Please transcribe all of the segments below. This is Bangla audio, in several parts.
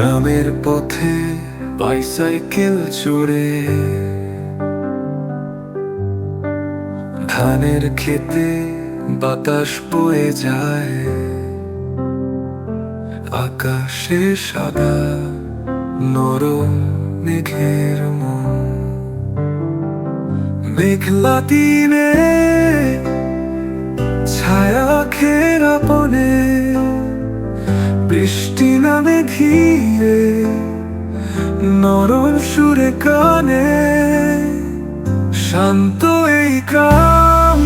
গ্রামের পথে বাইসাইকেল চড়ে ধানের খেতে বাতাস বয়ে যায়। আকাশে সাদা নরম মেঘের মন, মেঘলা দিনে ছায়া ঘেরা বনে বৃষ্টি নামে ধীরে নরম সুরে কানে। শান্ত এই গ্রাম,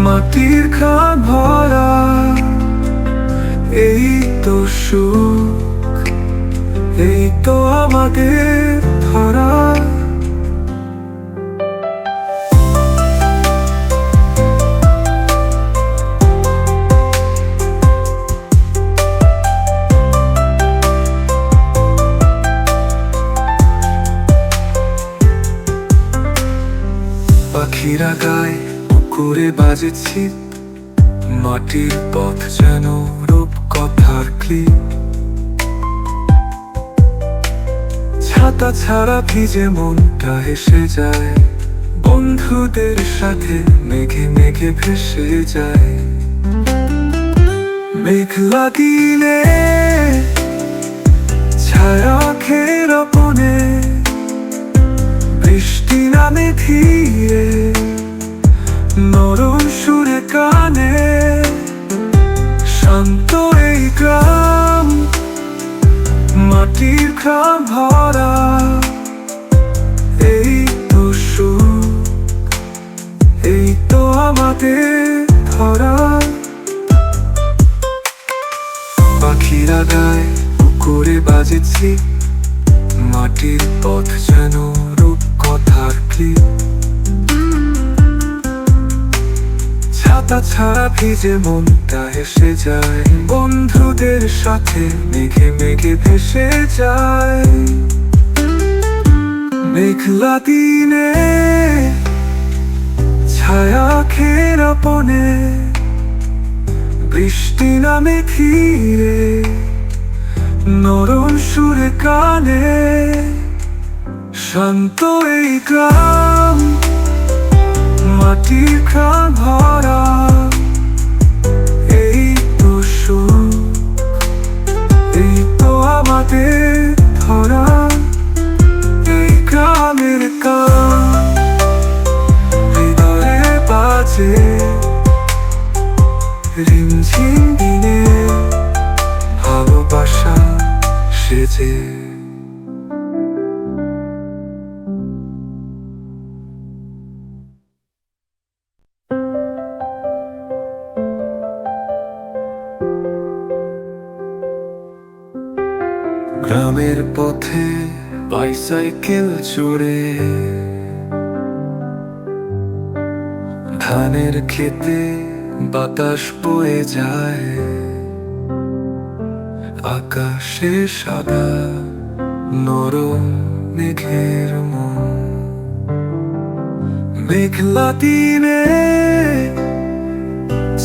মাটির খান ভরা, এই তো সুখ, এই তো আমাদের ধরা। পাখিরা গায়, পুকুরে বাজে ছিপ, মাটির পথ যেন রূপকথার ক্লিপ। ছাতা ছাড়া ভিজে মনটা হেসে যায়, বন্ধুদের সাথে মেঘে মেঘে ভেসে যায়। মেঘলা দিনে ছায়া ঘেরা বনে বৃষ্টি নামে ধীরে নরম সুরে কানে। শান্ত এই গ্রাম, মাটির ঘাম ভরা, এই তো সুখ, এই তো আমাদের ধরা। পাখিরা গায়, পুকুরে বাজে ছিপ, মাটির পথ যেন রূপকথার ক্লিপ। ছাতা ছাড়া ভিজে মনটা হেসে যায়, বন্ধুদের সাথে মেঘে মেঘে ভেসে যায়। মেঘলা দিনে ছায়া ঘেরা বনে বৃষ্টি নামে ধীরে নরম সুরে কানে। শান্ত এই গ্রাম, মাটির ঘাম ভরা, এই তো সুখ, এই তো আমাদের ধরা। এই গ্রামের গান হৃদয়ে বাজে রিমঝিম দিনে ভালোবাসা সেজে। গ্রামের পথে বাইসাইকেল চড়ে ধানের খেতে বাতাস বয়ে যায়। আকাশে সাদা নরম মেঘের মন, মেঘলা দিনে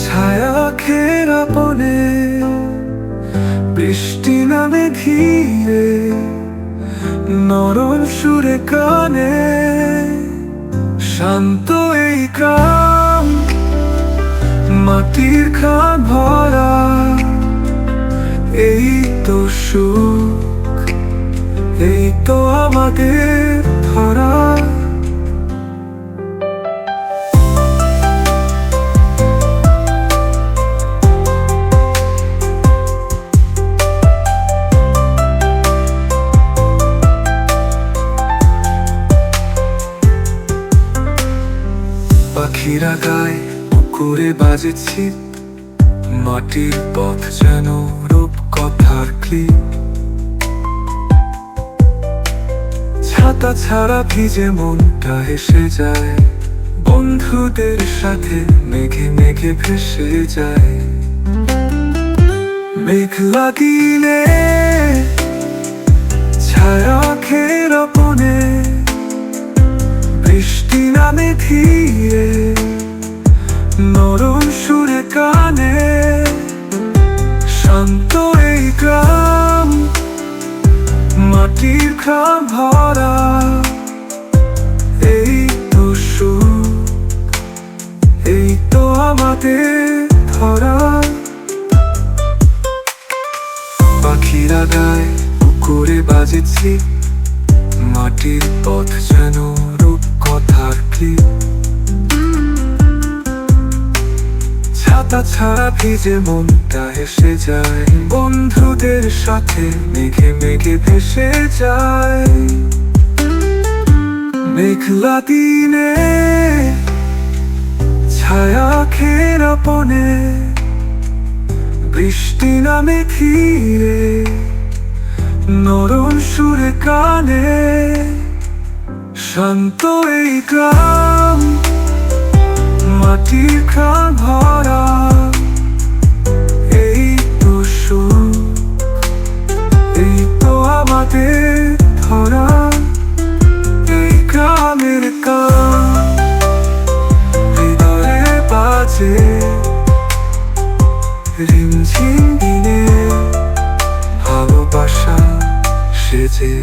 ছায়া ঘেরা বনে বৃষ্টি নামে ধীরে নরম সুরে কানে। শান্ত এই গ্রাম, মাটির খান ভরা, এই তো সুখ, এই তো আমাদের ধরা। পাখিরা গায়, পুকুরে বাজে ছিপ, মাটির পথ যেন রূপকথার ক্লিপ। ছাতা ছাড়া ভিজে মনটা হেসে যায়, বন্ধুদের সাথে মেঘে মেঘে ভেসে যায়। মেঘলা দিনে ছায়া ঘেরা বনে বৃষ্টি নামে ধীরে নরম সুরে কানে। শান্ত এই গ্রাম, আমাদের ধরা। পাখিরা গায় পুকুরে বাজেছি, মাটির পথ যেন রূপকথার ক্লিপ। ছাতা ছাড়া ভিজে মনটা হেসে যায়, বন্ধুদের সাথে মেঘে মেঘে ভেসে যায়। মেঘলা দিনে ছায়া ঘেরা বনে, বৃষ্টি নামে ধীরে নরম সুরে কানে। শান্ত এই গ্রাম, মাটির ঘ্রাণ ভরা, এই তো সুখ, এই তো আমাদের ধরা। এই গ্রামের গান হৃদয়ে বাজে, রিমঝিম দিনে ভালোবাসা সেজে।